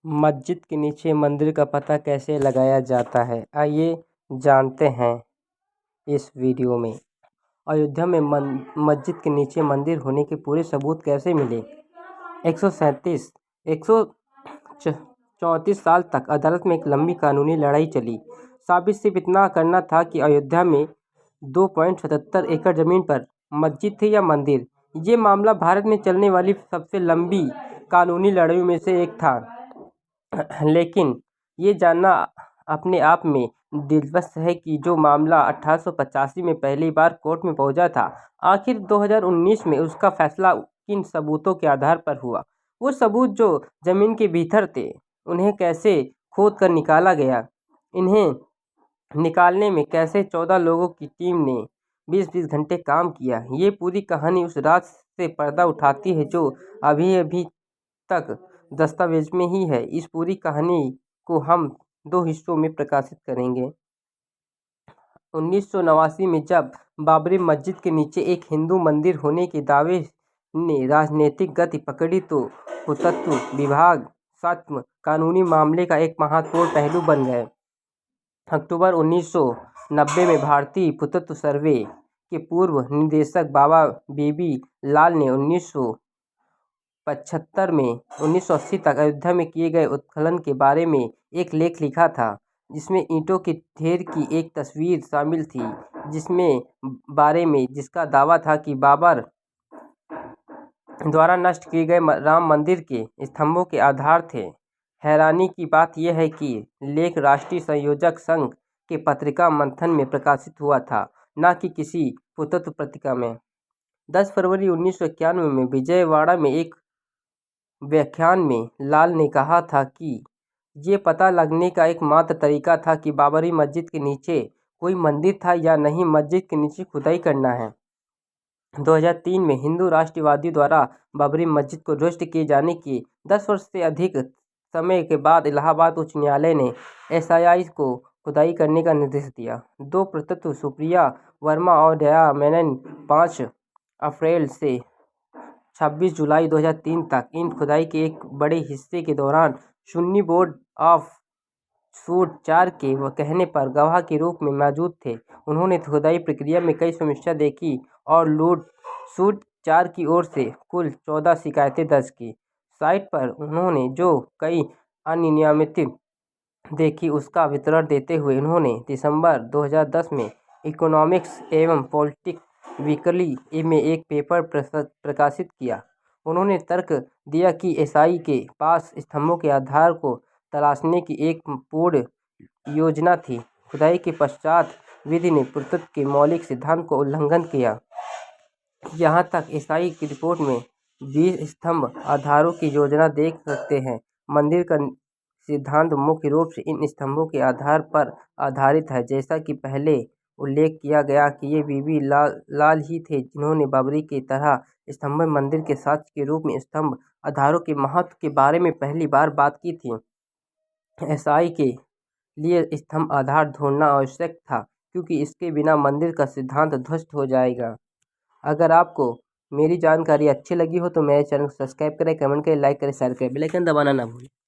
मस्जिद के नीचे मंदिर का पता कैसे लगाया जाता है, आइए जानते हैं इस वीडियो में। अयोध्या में मस्जिद के नीचे मंदिर होने के पूरे सबूत कैसे मिले। 134 साल तक अदालत में एक लंबी कानूनी लड़ाई चली। साबित सिर्फ इतना करना था कि अयोध्या में 2.77 एकड़ जमीन पर मस्जिद थी या मंदिर। ये मामला भारत में चलने वाली सबसे लंबी कानूनी लड़ाइयों में से एक था। लेकिन ये जानना अपने आप में दिलचस्प है कि जो मामला 1885 में पहली बार कोर्ट में पहुंचा था, आखिर 2019 में उसका फैसला किन सबूतों के आधार पर हुआ। वो सबूत जो जमीन के भीतर थे, उन्हें कैसे खोद कर निकाला गया। इन्हें निकालने में कैसे 14 लोगों की टीम ने 20-20 घंटे काम किया। ये पूरी कहानी उस रात से पर्दा उठाती है जो अभी तक दस्तावेज में ही है। इस पूरी कहानी को हम 2 हिस्सों में प्रकाशित करेंगे। 1989 में जब बाबरी मस्जिद के नीचे एक हिंदू मंदिर होने के दावे ने राजनीतिक गति पकड़ी तो पुरातत्व विभाग सच कानूनी मामले का एक महत्वपूर्ण पहलू बन गए। अक्टूबर 1990 में भारतीय पुरातत्व सर्वे के पूर्व निदेशक बाबा बीबी लाल ने 1975 में 1980 तक अयोध्या में किए गए उत्खनन के बारे में एक लेख लिखा था, जिसमें ईंटों के ढेर की एक तस्वीर शामिल थी, जिसका दावा था कि बाबर द्वारा नष्ट किए गए राम मंदिर के स्तंभों के आधार थे। हैरानी की बात यह है कि लेख राष्ट्रीय संयोजक संघ के पत्रिका मंथन में प्रकाशित हुआ था, न कि किसी पुरातत्व पत्रिका में। 10 फरवरी 1991 में विजयवाड़ा में एक व्याख्यान में लाल ने कहा था कि ये पता लगने का एकमात्र तरीका था कि बाबरी मस्जिद के नीचे कोई मंदिर था या नहीं, मस्जिद के नीचे खुदाई करना है। 2003 में हिंदू राष्ट्रवादियों द्वारा बाबरी मस्जिद को ध्वस्त किए जाने के 10 वर्ष से अधिक समय के बाद इलाहाबाद उच्च न्यायालय ने एसआईआई को खुदाई करने का निर्देश दिया। 2 पुरातत्व सुप्रिया वर्मा और दया मेनन 5 अप्रैल से 26 जुलाई 2003 तक इन खुदाई के एक बड़े हिस्से के दौरान सुन्नी बोर्ड ऑफ सूट 4 के कहने पर गवाह के रूप में मौजूद थे। उन्होंने खुदाई प्रक्रिया में कई समस्या देखी और सूट 4 की ओर से कुल 14 शिकायतें दर्ज की। साइट पर उन्होंने जो कई अनियमितताएं देखी उसका विवरण देते हुए उन्होंने दिसंबर 2010 में इकोनॉमिक्स एवं पॉलिटिक्स वीकली में एक पेपर प्रकाशित किया। उन्होंने तर्क दिया कि एसआई के पास स्तंभों के आधार को तलाशने की एक पूर्ण योजना थी। खुदाई के पश्चात विधि ने पुरातत्व के मौलिक सिद्धांत को उल्लंघन किया। यहाँ तक एसआई की रिपोर्ट में 20 स्तंभ आधारों की योजना देख सकते हैं। मंदिर का सिद्धांत मुख्य रूप से इन स्तंभों के आधार पर आधारित है। जैसा कि पहले उल्लेख किया गया कि ये बीबी लाल ही थे जिन्होंने बाबरी की तरह स्तंभ मंदिर के साक्ष्य के रूप में स्तंभ आधारों के महत्व के बारे में पहली बार बात की थी। एसआई के लिए स्तंभ आधार ढूंढना आवश्यक था क्योंकि इसके बिना मंदिर का सिद्धांत ध्वस्त हो जाएगा। अगर आपको मेरी जानकारी अच्छी लगी हो तो मेरे चैनल को सब्सक्राइब करें, कमेंट करें, लाइक करें, शेयर करें, बेल आइकन दबाना ना भूलें।